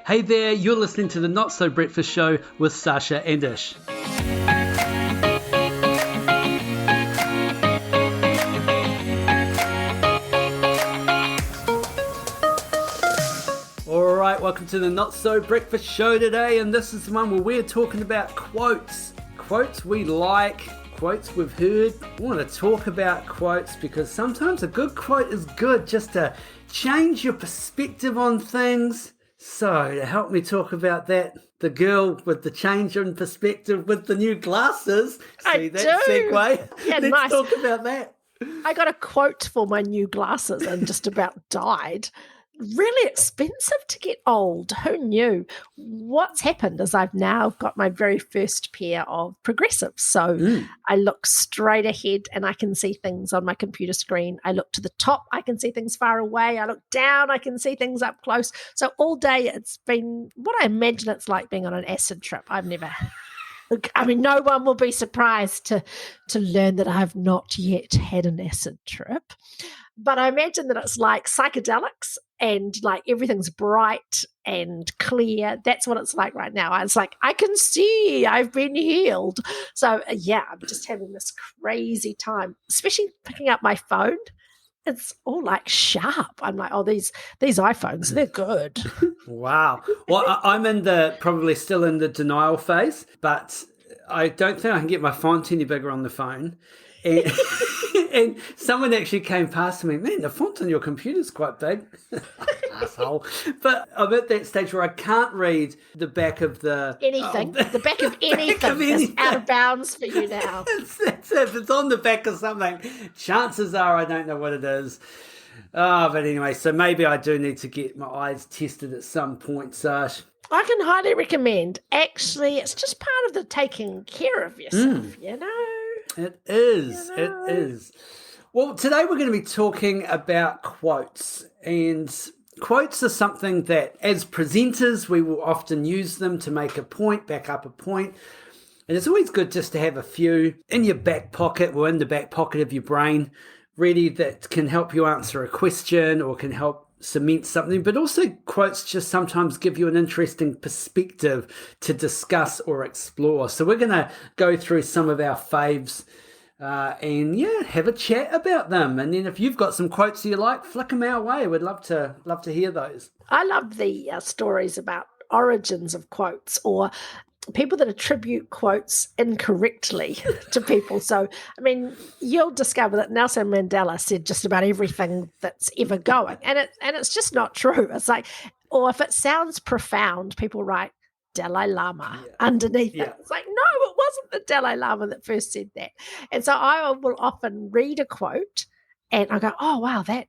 Hey there, you're listening to the Not So Breakfast Show with Sasha and Ish. Alright, welcome to the Not So Breakfast Show today, and this is the one where we're talking about quotes. Quotes we like, quotes we've heard. We want to talk about quotes because sometimes a good quote is good just to change your perspective on things. So, to help me talk about that, the girl with the change in perspective with the new glasses. See that segue? Yeah, Let's nice. talk about that. I got a quote for my new glasses and just about died. Really expensive to get old. Who knew? What's happened is I've now got my very first pair of progressives. So I look straight ahead and I can see things on my computer screen. I look to the top, I can see things far away. I look down, I can see things up close. So all day it's been what I imagine it's like being on an acid trip. No one will be surprised to learn that I've not yet had an acid trip. But I imagine that it's like psychedelics and like everything's bright and clear. That's what it's like right now. It's like, I can see, I've been healed. So yeah, I'm just having this crazy time, especially picking up my phone. It's all like sharp. I'm like, oh, these iPhones, they're good. Wow. Well, I'm probably still in the denial phase, but I don't think I can get my font any bigger on the phone. And, and someone actually came past me, man, the font on your computer's quite big. Asshole. But I'm at that stage where I can't read the back of the... Anything. The back of anything is out of bounds for you now. If it's on the back of something, chances are I don't know what it is. But anyway, so maybe I do need to get my eyes tested at some point, Sash. I can highly recommend. Actually, it's just part of the taking care of yourself, you know? It is. It is. Well, today we're going to be talking about quotes. And quotes are something that, as presenters, we will often use them to make a point, back up a point. And it's always good just to have a few in your back pocket or in the back pocket of your brain, really, that can help you answer a question or can help cement something. But also quotes just sometimes give you an interesting perspective to discuss or explore. So we're going to go through some of our faves and have a chat about them. And then if you've got some quotes you like, flick them our way. We'd love to hear those. I love the stories about origins of quotes or people that attribute quotes incorrectly to people. So, I mean, you'll discover that Nelson Mandela said just about everything that's ever going. And it's just not true. It's like, or if it sounds profound, people write Dalai Lama underneath it. It's like, no, it wasn't the Dalai Lama that first said that. And so I will often read a quote and I go, oh, wow, that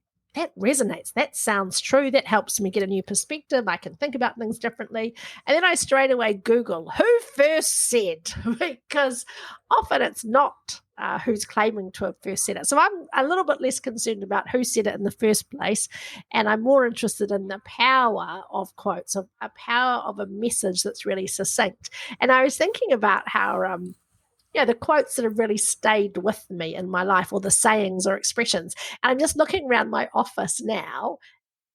resonates. That sounds true. That helps me get a new perspective. I can think about things differently. And then I straight away Google who first said, because often it's not who's claiming to have first said it. So I'm a little bit less concerned about who said it in the first place. And I'm more interested in the power of quotes, of a power of a message that's really succinct. And I was thinking about how the quotes that have really stayed with me in my life, or the sayings or expressions. And I'm just looking around my office now,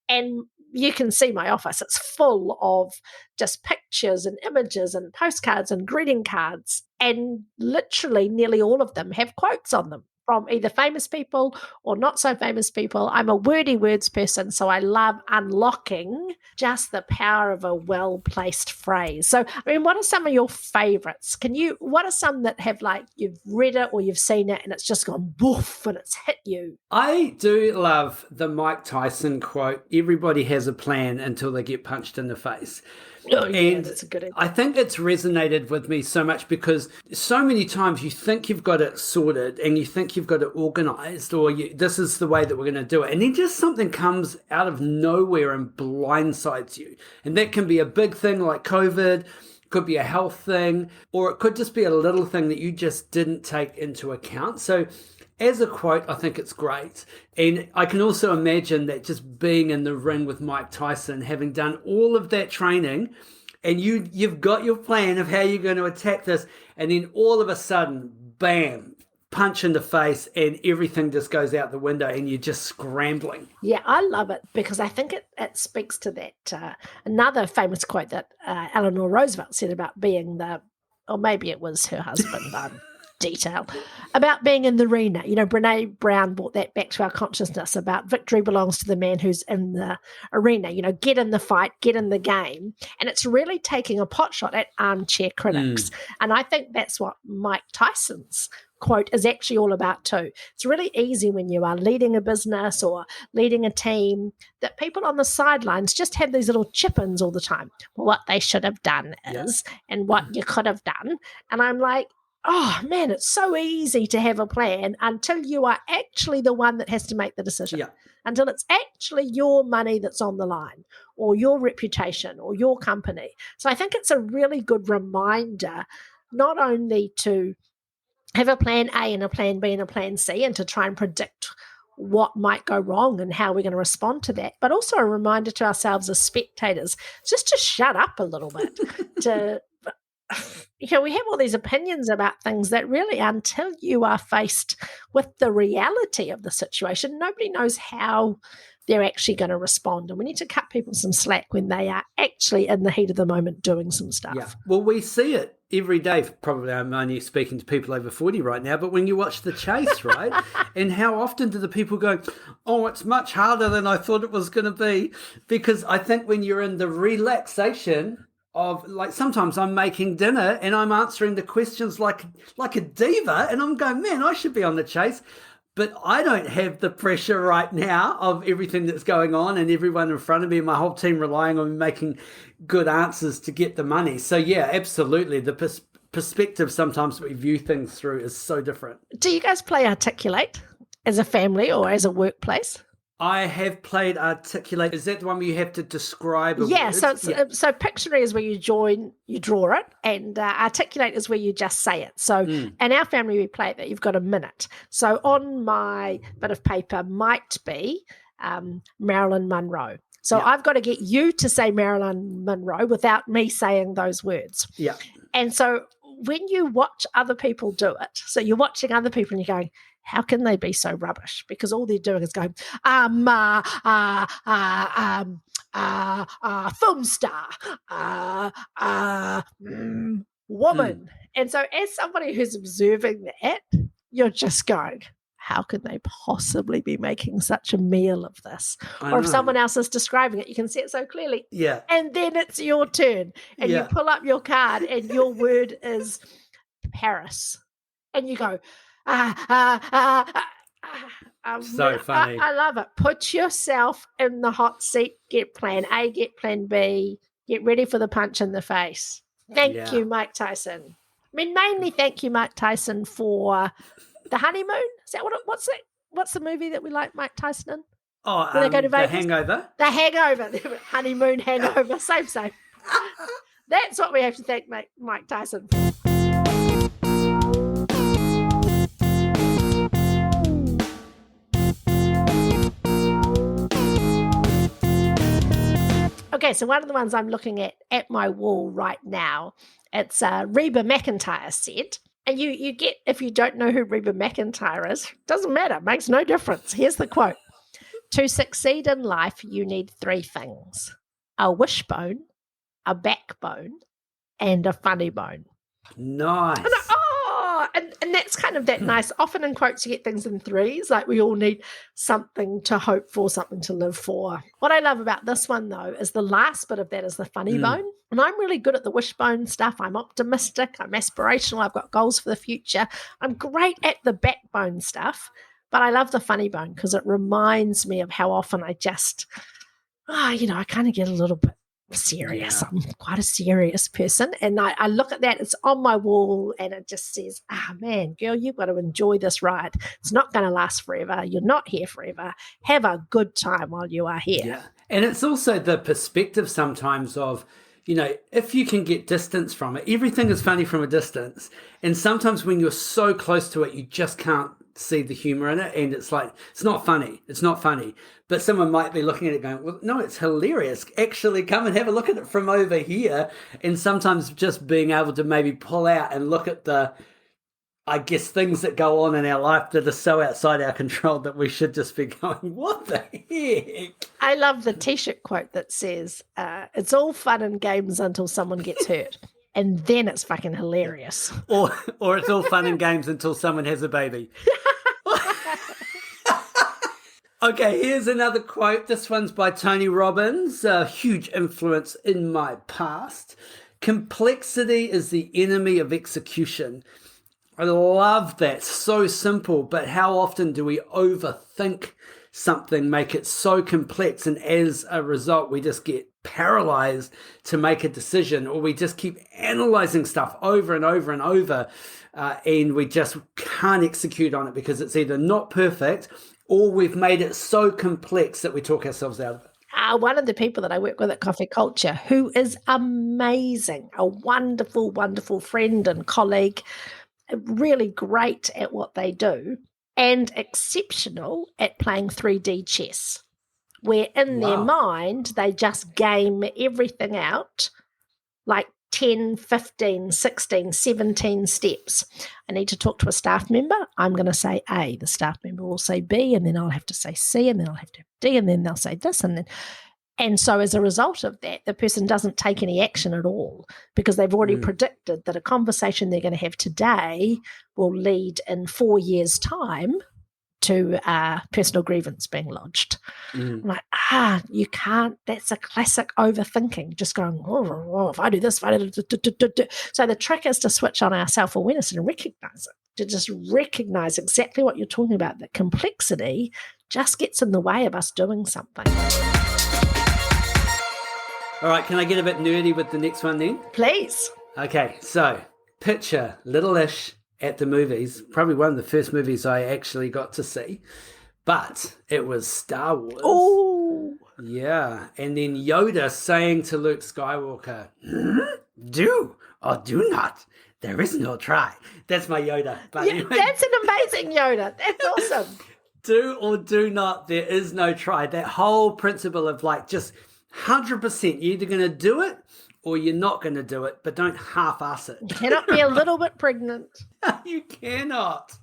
and you can see my office. It's full of just pictures and images and postcards and greeting cards. And literally nearly all of them have quotes on them from either famous people or not so famous people. I'm a wordy words person, so I love unlocking just the power of a well-placed phrase. So, I mean, what are some of your favorites? What are some that have, like, you've read it or you've seen it and it's just gone boof and it's hit you? I do love the Mike Tyson quote, everybody has a plan until they get punched in the face. Oh, yeah, that's a good idea. I think it's resonated with me so much because so many times you think you've got it sorted and you think you've got it organized, or this is the way that we're going to do it. And then just something comes out of nowhere and blindsides you. And that can be a big thing like COVID, could be a health thing, or it could just be a little thing that you just didn't take into account. So as a quote, I think it's great. And I can also imagine that just being in the ring with Mike Tyson, having done all of that training, and you've got your plan of how you're going to attack this, and then all of a sudden, bam, punch in the face and everything just goes out the window and you're just scrambling. Yeah, I love it because I think it speaks to that. Another famous quote that Eleanor Roosevelt said about being or maybe it was her husband, detail, about being in the arena. Brene Brown brought that back to our consciousness about victory belongs to the man who's in the arena. Get in the fight, get in the game. And it's really taking a pot shot at armchair critics. And I think that's what Mike Tyson's quote is actually all about too. It's really easy when you are leading a business or leading a team that people on the sidelines just have these little chip-ins all the time. Well, what they should have done is, and what you could have done. And I'm like, oh man, it's so easy to have a plan until you are actually the one that has to make the decision. Until it's actually your money that's on the line or your reputation or your company. So I think it's a really good reminder not only to have a plan A and a plan B and a plan C and to try and predict what might go wrong and how we're going to respond to that, but also a reminder to ourselves as spectators just to shut up a little bit. We have all these opinions about things that really, until you are faced with the reality of the situation, nobody knows how they're actually going to respond. And we need to cut people some slack when they are actually in the heat of the moment doing some stuff. Yeah. Well, we see it every day. Probably I'm only speaking to people over 40 right now, but when you watch The Chase, right? And how often do the people go, oh, it's much harder than I thought it was going to be? Because I think when you're in the relaxation of, like, sometimes I'm making dinner and I'm answering the questions like a diva, and I'm going, man, I should be on The Chase. But I don't have the pressure right now of everything that's going on and everyone in front of me and my whole team relying on me making good answers to get the money. So, yeah, absolutely. The perspective sometimes we view things through is so different. Do you guys play Articulate as a family or as a workplace? I have played Articulate. Is that the one where you have to describe a word? So so Pictionary is where you draw it, and Articulate is where you just say it. So in our family, we play it that you've got a minute. So on my bit of paper might be Marilyn Monroe. So I've got to get you to say Marilyn Monroe without me saying those words. Yeah. And so when you watch other people do it, so you're watching other people and you're going, how can they be so rubbish? Because all they're doing is going, film star, woman. And so as somebody who's observing that, you're just going, how could they possibly be making such a meal of this? Or if someone else is describing it, you can see it so clearly. Yeah. And then it's your turn. And you pull up your card and your word is Paris. And you go, so funny. I love it. Put yourself in the hot seat. Get plan A, get plan B. Get ready for the punch in the face. Thank you, Mike Tyson. I mean, mainly thank you, Mike Tyson, for The Honeymoon. Is that what's it? What's the movie that we like Mike Tyson in? Oh, they go to The Vegas? Hangover. The Hangover. Honeymoon hangover. Same. That's what we have to thank Mike Tyson for. Okay, so one of the ones I'm looking at my wall right now, it's Reba McEntire said, and you get, if you don't know who Reba McEntire is, doesn't matter, makes no difference. Here's the quote. To succeed in life, you need three things: a wishbone, a backbone, and a funny bone. Nice. And that's kind of that nice. Often in quotes, you get things in threes, like we all need something to hope for, something to live for. What I love about this one, though, is the last bit of that is the funny bone. And I'm really good at the wishbone stuff. I'm optimistic. I'm aspirational. I've got goals for the future. I'm great at the backbone stuff. But I love the funny bone because it reminds me of how often I just, I kind of get a little bit serious. I'm quite a serious person. And I look at that, it's on my wall, and it just says, man, girl, you've got to enjoy this ride. It's not going to last forever. You're not here forever. Have a good time while you are here. Yeah. And it's also the perspective sometimes of, if you can get distance from it, everything is funny from a distance. And sometimes when you're so close to it, you just can't see the humor in it, and it's like, it's not funny, but someone might be looking at it going, well, no, it's hilarious, actually come and have a look at it from over here. And sometimes just being able to maybe pull out and look at the I guess, things that go on in our life that are so outside our control that we should just be going, what the heck? I love the T-shirt quote that says, it's all fun and games until someone gets hurt. And then it's fucking hilarious. Or it's all fun and games until someone has a baby. Okay, here's another quote. This one's by Tony Robbins, a huge influence in my past. Complexity is the enemy of execution. I love that. So simple, but how often do we overthink something, make it so complex, and as a result, we just get paralyzed to make a decision, or we just keep analyzing stuff over and over and over, and we just can't execute on it because it's either not perfect or we've made it so complex that we talk ourselves out of it. One of the people that I work with at Coffee Culture, who is amazing, a wonderful, wonderful friend and colleague, really great at what they do, and exceptional at playing 3D chess, where in their mind, they just game everything out like 10, 15, 16, 17 steps. I need to talk to a staff member. I'm going to say A. The staff member will say B, and then I'll have to say C, and then I'll have to have D, and then they'll say this, and so as a result of that, the person doesn't take any action at all because they've already predicted that a conversation they're going to have today will lead in 4 years' time to personal grievance being lodged. I'm like, you can't, that's a classic overthinking, just going, if I do this, if I do. So the trick is to switch on our self-awareness and recognize it, to just recognize exactly what you're talking about, that complexity just gets in the way of us doing something. All right, can I get a bit nerdy with the next one then? Please. Okay, so picture little-ish at the movies, probably one of the first movies I actually got to see, but it was Star Wars. Oh. Yeah, and then Yoda saying to Luke Skywalker, do or do not. There is no try. That's my Yoda. But Yeah, anyway, that's an amazing Yoda. That's awesome. do or do not, there is no try. That whole principle of like just 100%, you're either going to do it or you're not going to do it, but don't half-ass it. You cannot be a little bit pregnant. You cannot.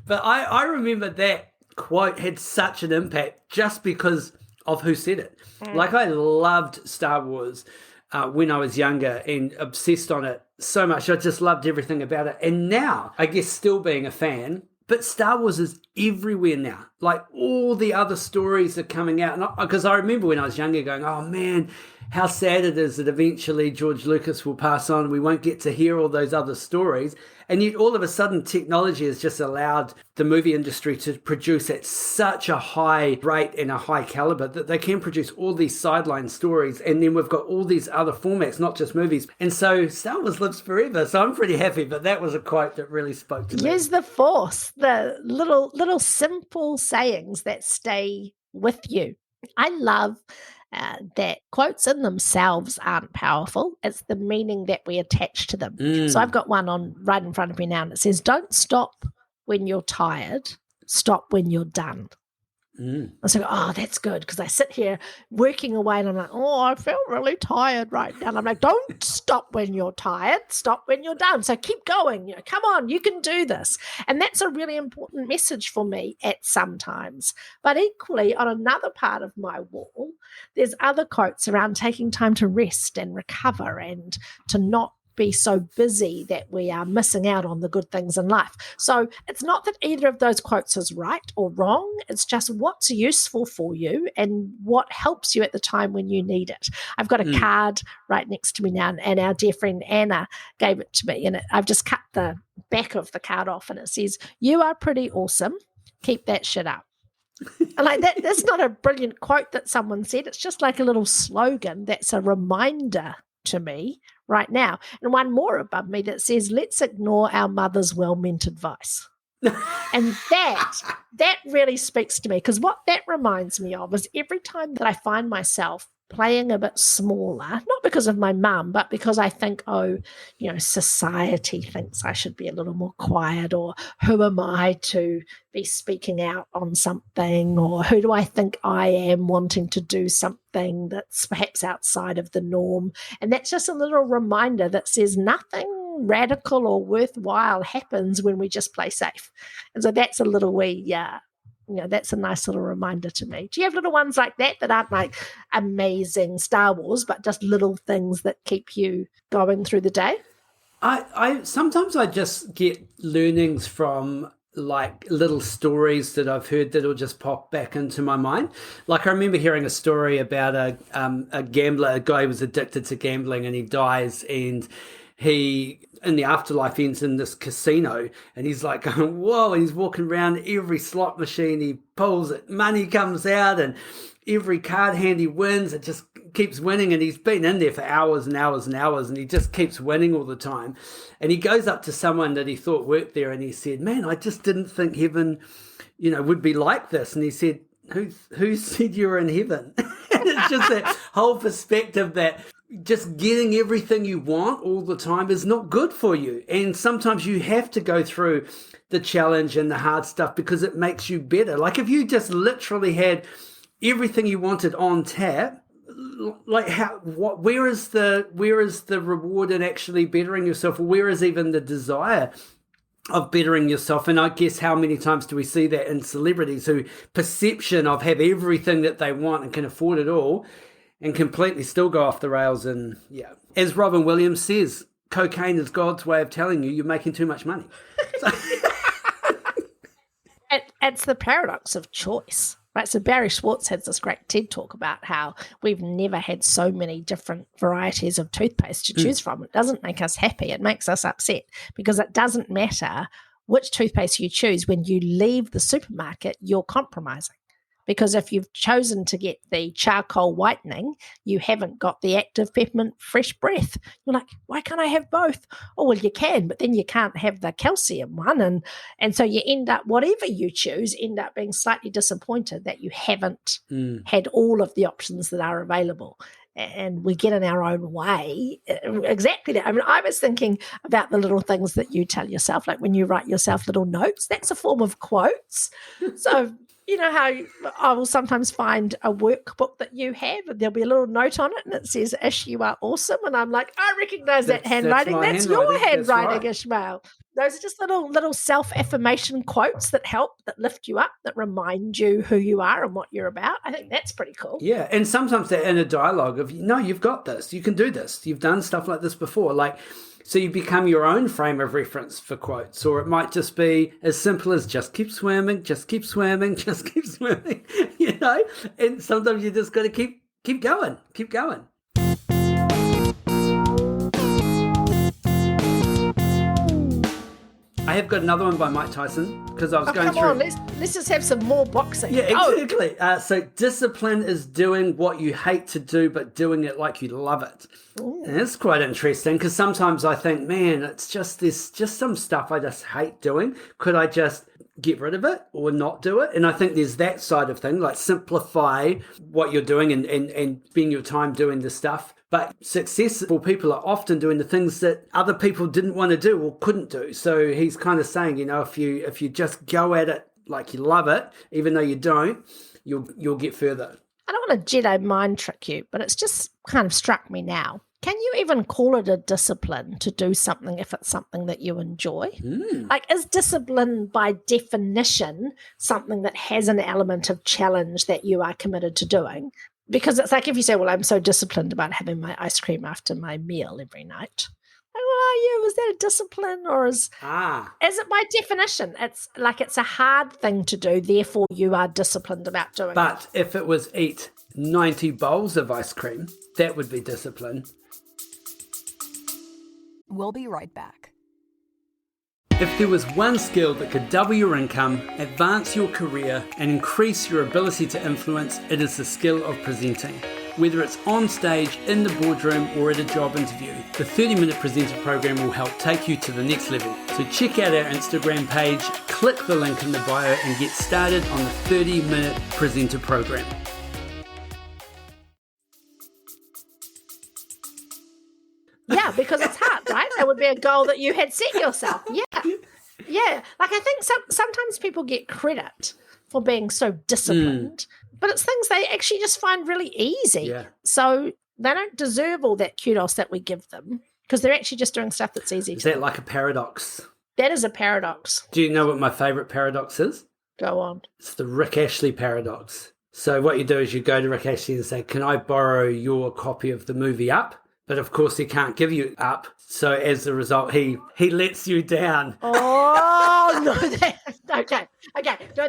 But I remember that quote had such an impact just because of who said it. Like, I loved Star Wars when I was younger and obsessed on it so much. I just loved everything about it. And now, I guess still being a fan, but Star Wars is everywhere now. Like, all the other stories are coming out. Because I remember when I was younger going, oh man, how sad it is that eventually George Lucas will pass on. We won't get to hear all those other stories. And yet all of a sudden technology has just allowed the movie industry to produce at such a high rate and a high caliber that they can produce all these sideline stories. And then we've got all these other formats, not just movies. And so Star Wars lives forever. So I'm pretty happy. But that was a quote that really spoke to me. Use the force, the little simple sayings that stay with you. I love that quotes in themselves aren't powerful. It's the meaning that we attach to them. So I've got one on right in front of me now, and it says, don't stop when you're tired, stop when you're done. I say, oh, that's good, because I sit here working away and I'm like, oh, I feel really tired right now. And I'm like, don't stop when you're tired, stop when you're done. So keep going, come on, you can do this. And that's a really important message for me at some times. But equally, on another part of my wall, there's other quotes around taking time to rest and recover and to not be so busy that we are missing out on the good things in life. So it's not that either of those quotes is right or wrong. It's just what's useful for you and what helps you at the time when you need it. I've got a card right next to me now, and our dear friend Anna gave it to me, and I've just cut the back of the card off, and it says, you are pretty awesome. Keep that shit up. And like that's not a brilliant quote that someone said. It's just like a little slogan that's a reminder to me right now. And one more above me that says, let's ignore our mother's well-meant advice. And that really speaks to me, because what that reminds me of is every time that I find myself playing a bit smaller, not because of my mum, but because I think, society thinks I should be a little more quiet, or who am I to be speaking out on something, or who do I think I am wanting to do something that's perhaps outside of the norm. And that's just a little reminder that says nothing nothing radical or worthwhile happens when we just play safe. And so that's a little that's a nice little reminder to me. Do you have little ones like that aren't like amazing Star Wars, but just little things that keep you going through the day? I sometimes I just get learnings from like little stories that I've heard that'll just pop back into my mind. Like I remember hearing a story about a gambler, a guy who was addicted to gambling, and he dies, and he in the afterlife ends in this casino, and he's like going, whoa, and he's walking around every slot machine, he pulls it, money comes out, and every card hand he wins, it just keeps winning, and he's been in there for hours and hours and hours, and he just keeps winning all the time. And he goes up to someone that he thought worked there, and he said, man, I just didn't think heaven, would be like this. And he said, who said you were in heaven? And it's just that whole perspective that just getting everything you want all the time is not good for you. And sometimes you have to go through the challenge and the hard stuff because it makes you better. Like if you just literally had everything you wanted on tap, like where is the reward in actually bettering yourself? Or where is even the desire of bettering yourself? And I guess how many times do we see that in celebrities who perception of have everything that they want and can afford it all and completely still go off the rails? And yeah, as Robin Williams says, cocaine is God's way of telling you you're making too much money. It's the paradox of choice. Right, so Barry Schwartz has this great TED talk about how we've never had so many different varieties of toothpaste to choose from. It doesn't make us happy. It makes us upset because it doesn't matter which toothpaste you choose. When you leave the supermarket, you're compromising. Because if you've chosen to get the charcoal whitening, you haven't got the active peppermint fresh breath. You're like, why can't I have both? Oh, well, you can, but then you can't have the calcium one. And so you end up, whatever you choose, end up being slightly disappointed that you haven't had all of the options that are available. And we get in our own way. Exactly that. I mean, I was thinking about the little things that you tell yourself, like when you write yourself little notes, that's a form of quotes. So you know how I will sometimes find a workbook that you have and there'll be a little note on it and it says, Ish, you are awesome. And I'm like, I recognize that handwriting. That's your handwriting, right. Ishmael. Those are just little self-affirmation quotes that help, that lift you up, that remind you who you are and what you're about. I think that's pretty cool. Yeah, and sometimes they're in a dialogue of, no, you've got this. You can do this. You've done stuff like this before. Like, so you become your own frame of reference for quotes, or it might just be as simple as just keep swimming, just keep swimming, just keep swimming, and sometimes you just got to keep going. I have got another one by Mike Tyson because I was going through. Let's just have some more boxing. Yeah, exactly. So discipline is doing what you hate to do, but doing it like you love it. Ooh. And it's quite interesting because sometimes I think, man, it's just some stuff I just hate doing. Could I just get rid of it or not do it? And I think there's that side of things, like simplify what you're doing and spend your time doing the stuff. But successful people are often doing the things that other people didn't want to do or couldn't do. So he's kind of saying, if you just go at it like you love it, even though you don't, you'll get further. I don't want to Jedi mind trick you, but it's just kind of struck me now. Can you even call it a discipline to do something if it's something that you enjoy? Like, is discipline by definition something that has an element of challenge that you are committed to doing? Because it's like if you say, well, I'm so disciplined about having my ice cream after my meal every night. Like, well, are you? Is that a discipline, or is it by definition? It's like it's a hard thing to do, therefore you are disciplined about doing it. But if it was eat 90 bowls of ice cream, that would be discipline. We'll be right back. If there was one skill that could double your income, advance your career, and increase your ability to influence, it is the skill of presenting. Whether it's on stage, in the boardroom, or at a job interview, the 30-Minute Presenter program will help take you to the next level. So check out our Instagram page, click the link in the bio, and get started on the 30-Minute Presenter program. Yeah, because it's hard, right? That would be a goal that you had set yourself. Yeah. Like I think sometimes people get credit for being so disciplined, but it's things they actually just find really easy. Yeah. So they don't deserve all that kudos that we give them. because they're actually just doing stuff that's easy Is to that them. like a paradox? That is a paradox. Do you know what my favourite paradox is? Go on. It's the Rick Ashley paradox. So what you do is you go to Rick Ashley and say, can I borrow your copy of the movie Up? But of course he can't give you Up. So as a result, he lets you down. Oh, no. Okay. No,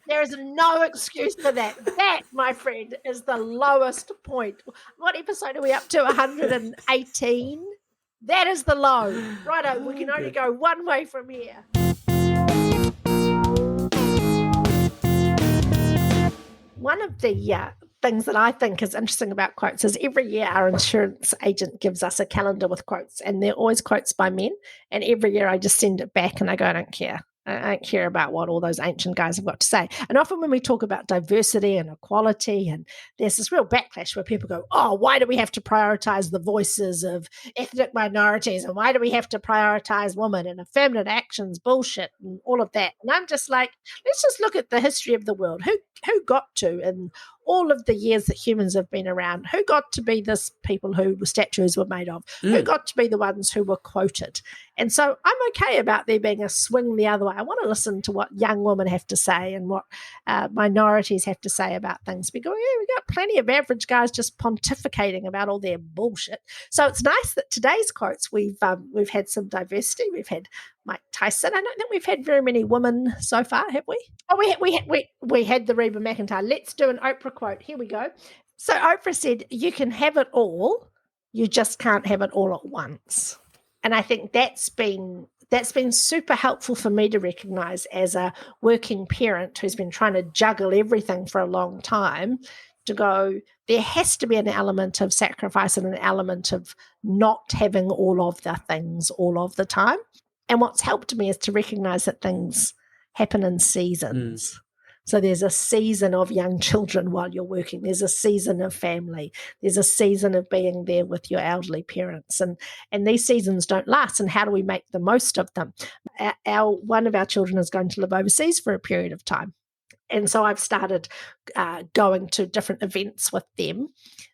there is no excuse for that. That, my friend, is the lowest point. What episode are we up to? 118? That is the low. Righto, we can only go one way from here. One of the things that I think is interesting about quotes is every year our insurance agent gives us a calendar with quotes, and they're always quotes by men. And every year I just send it back and I go, I don't care. I don't care about what all those ancient guys have got to say. And often when we talk about diversity and equality, and there's this real backlash where people go, oh, why do we have to prioritize the voices of ethnic minorities? And why do we have to prioritize women and affirmative actions, bullshit, and all of that? And I'm just like, let's just look at the history of the world. Who got to, in all of the years that humans have been around, who got to be this people who statues were made of? Who got to be the ones who were quoted? And so I'm okay about there being a swing the other way. I want to listen to what young women have to say and what minorities have to say about things. Because we got plenty of average guys just pontificating about all their bullshit. So it's nice that today's quotes, we've had some diversity. We've had Mike Tyson. I don't think we've had very many women so far, have we? Oh, we had the Reba McEntire. Let's do an Oprah quote. Here we go. So Oprah said, you can have it all, you just can't have it all at once. And I think that's been super helpful for me to recognize as a working parent who's been trying to juggle everything for a long time, to go, there has to be an element of sacrifice and an element of not having all of the things all of the time. And what's helped me is to recognize that things happen in seasons. So there's a season of young children while you're working. There's a season of family. There's a season of being there with your elderly parents. And these seasons don't last. And how do we make the most of them? One of our children is going to live overseas for a period of time. And so I've started going to different events with them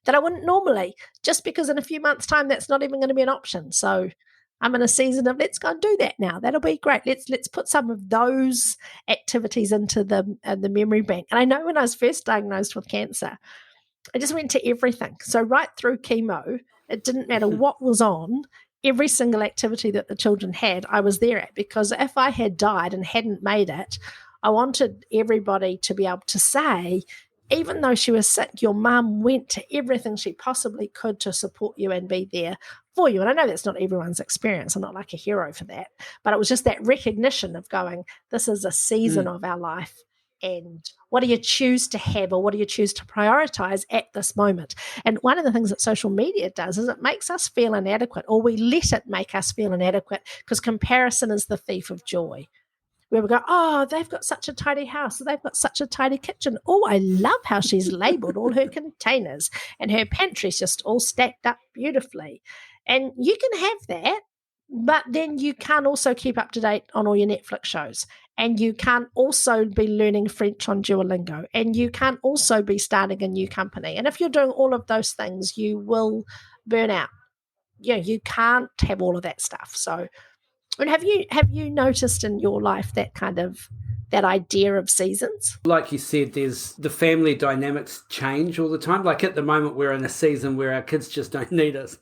that I wouldn't normally, just because in a few months' time, that's not even going to be an option. So I'm in a season of let's go and do that now. That'll be great. Let's put some of those activities into the memory bank. And I know when I was first diagnosed with cancer, I just went to everything. So right through chemo, it didn't matter what was on. Every single activity that the children had, I was there at, because if I had died and hadn't made it, I wanted everybody to be able to say, even though she was sick, your mum went to everything she possibly could to support you and be there for you. And I know that's not everyone's experience. I'm not like a hero for that. But it was just that recognition of going, this is a season of our life. And what do you choose to have, or what do you choose to prioritize at this moment? And one of the things that social media does is it makes us feel inadequate, or we let it make us feel inadequate, because comparison is the thief of joy. Where we go, oh, they've got such a tidy house, they've got such a tidy kitchen. Oh, I love how she's labelled all her containers, and her pantry's just all stacked up beautifully. And you can have that, but then you can't also keep up to date on all your Netflix shows. And you can't also be learning French on Duolingo. And you can't also be starting a new company. And if you're doing all of those things, you will burn out. You can't have all of that stuff. So, and have you noticed in your life that idea of seasons? Like you said, there's the family dynamics change all the time. Like at the moment, we're in a season where our kids just don't need us,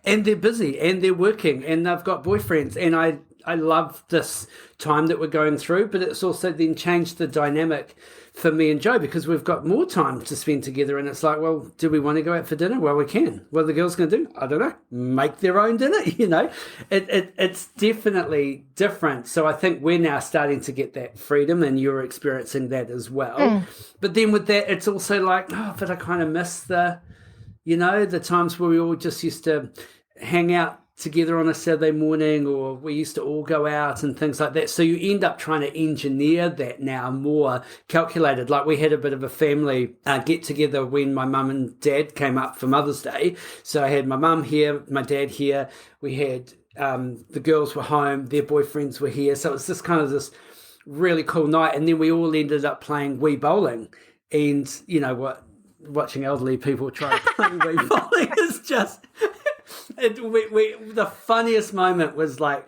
and they're busy and they're working and they've got boyfriends. And I love this time that we're going through, but it's also then changed the dynamic for me and Joe, because we've got more time to spend together. And it's like, well, do we want to go out for dinner? Well, we can. What are the girls going to do? I don't know. Make their own dinner, It's definitely different. So I think we're now starting to get that freedom, and you're experiencing that as well. But then with that, it's also like, oh, but I kind of miss the times where we all just used to hang out together on a Saturday morning, or we used to all go out and things like that. So you end up trying to engineer that now more calculated. Like we had a bit of a family get together when my mum and dad came up for Mother's Day. So I had my mum here, my dad here. We had the girls were home, their boyfriends were here. So it was just kind of this really cool night. And then we all ended up playing Wii bowling. And watching elderly people try to play Wii bowling is just... The funniest moment was like,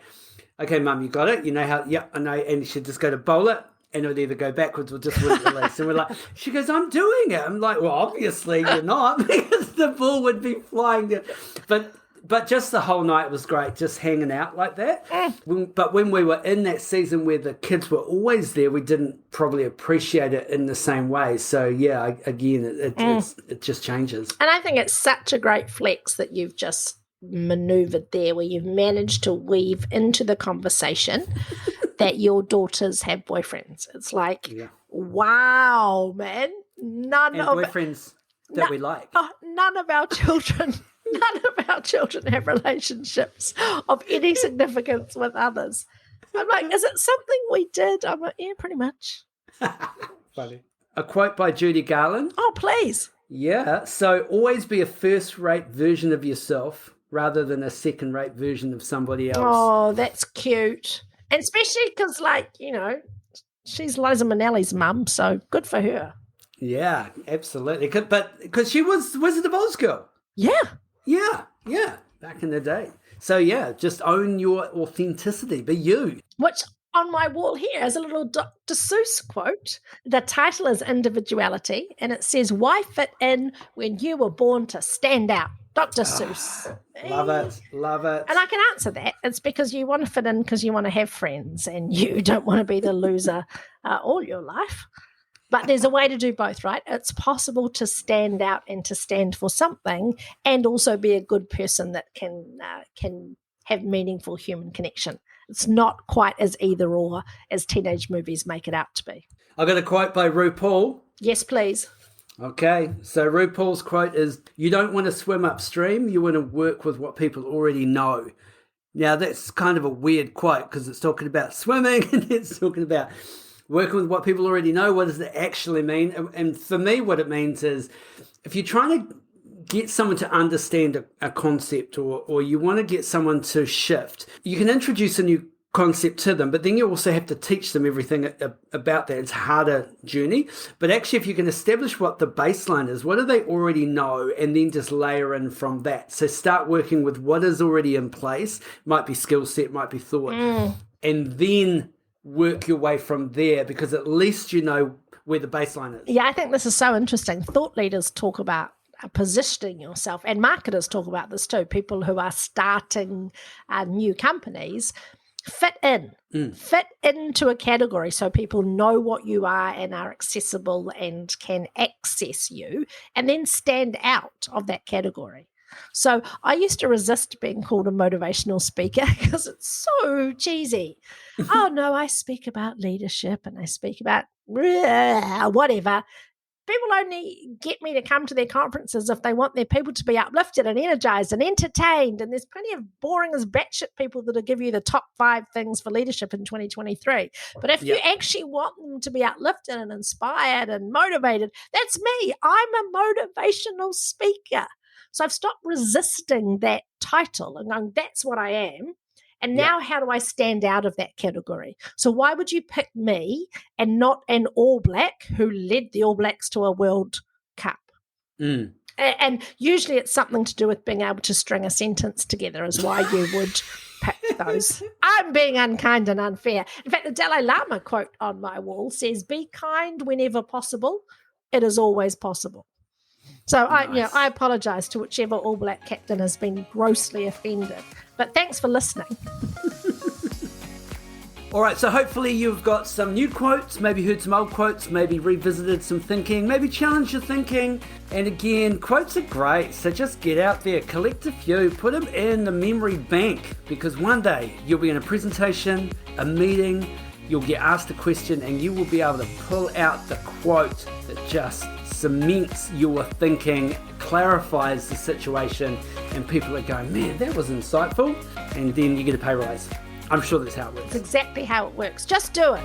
okay, Mum, you got it? You know how, yeah, I know. And she'd just go to bowl it, and it would either go backwards or just wouldn't release. And we're like, she goes, I'm doing it. I'm like, well, obviously you're not, because the ball would be flying down. But just the whole night was great, just hanging out like that. But when we were in that season where the kids were always there, we didn't probably appreciate it in the same way. So, yeah, again, it just changes. And I think it's such a great flex that you've just maneuvered there, where you've managed to weave into the conversation that your daughters have boyfriends. It's like, wow, man. Boyfriends that we like. None of our children... None of our children have relationships of any significance with others. I'm like, is it something we did? I'm like, yeah, pretty much. Funny. A quote by Judy Garland. Oh, please. Yeah. So always be a first-rate version of yourself rather than a second-rate version of somebody else. Oh, that's cute. And especially because, like, you know, she's Liza Minnelli's mum, so good for her. Yeah, absolutely. But because she was Wizard of Oz girl. Yeah. Yeah, back in the day. So, yeah, just own your authenticity. Be you. Which on my wall here is a little Dr. Seuss quote. The title is Individuality, and it says, why fit in when you were born to stand out? Dr. Seuss. Love it. And I can answer that. It's because you want to fit in because you want to have friends and you don't want to be the loser all your life. But there's a way to do both, right? It's possible to stand out and to stand for something and also be a good person that can have meaningful human connection. It's not quite as either or as teenage movies make it out to be. I got a quote by RuPaul. Yes, please. Okay, so RuPaul's quote is, you don't want to swim upstream, you want to work with what people already know. Now, that's kind of a weird quote because it's talking about swimming and it's talking about working with what people already know. What does it actually mean? And for me, what it means is if you're trying to get someone to understand a concept or you want to get someone to shift, you can introduce a new concept to them, but then you also have to teach them everything about that. It's a harder journey. But actually, if you can establish what the baseline is, what do they already know, and then just layer in from that. So start working with what is already in place, might be skill set, might be thought, and then work your way from there, because at least you know where the baseline is. Yeah, I think this is so interesting. Thought leaders talk about positioning yourself, and marketers talk about this too. People who are starting new companies fit into a category so people know what you are and are accessible and can access you, and then stand out of that category. So I used to resist being called a motivational speaker because it's so cheesy. Oh, no, I speak about leadership and I speak about whatever. People only get me to come to their conferences if they want their people to be uplifted and energized and entertained. And there's plenty of boring as batshit people that'll give you the top 5 things for leadership in 2023. But if you actually want them to be uplifted and inspired and motivated, that's me. I'm a motivational speaker. So I've stopped resisting that title and going, that's what I am. And now how do I stand out of that category? So why would you pick me and not an All Black who led the All Blacks to a World Cup? And usually it's something to do with being able to string a sentence together is why you would pick those. I'm being unkind and unfair. In fact, the Dalai Lama quote on my wall says, be kind whenever possible. It is always possible. So nice. I apologise to whichever All Black captain has been grossly offended. But thanks for listening. All right, so hopefully you've got some new quotes, maybe heard some old quotes, maybe revisited some thinking, maybe challenged your thinking. And again, quotes are great, so just get out there, collect a few, put them in the memory bank, because one day you'll be in a presentation, a meeting, you'll get asked a question, and you will be able to pull out the quote that just cements your thinking, clarifies the situation, and people are going, man, that was insightful, and then you get a pay rise. I'm sure that's how it works. It's exactly how it works. Just do it.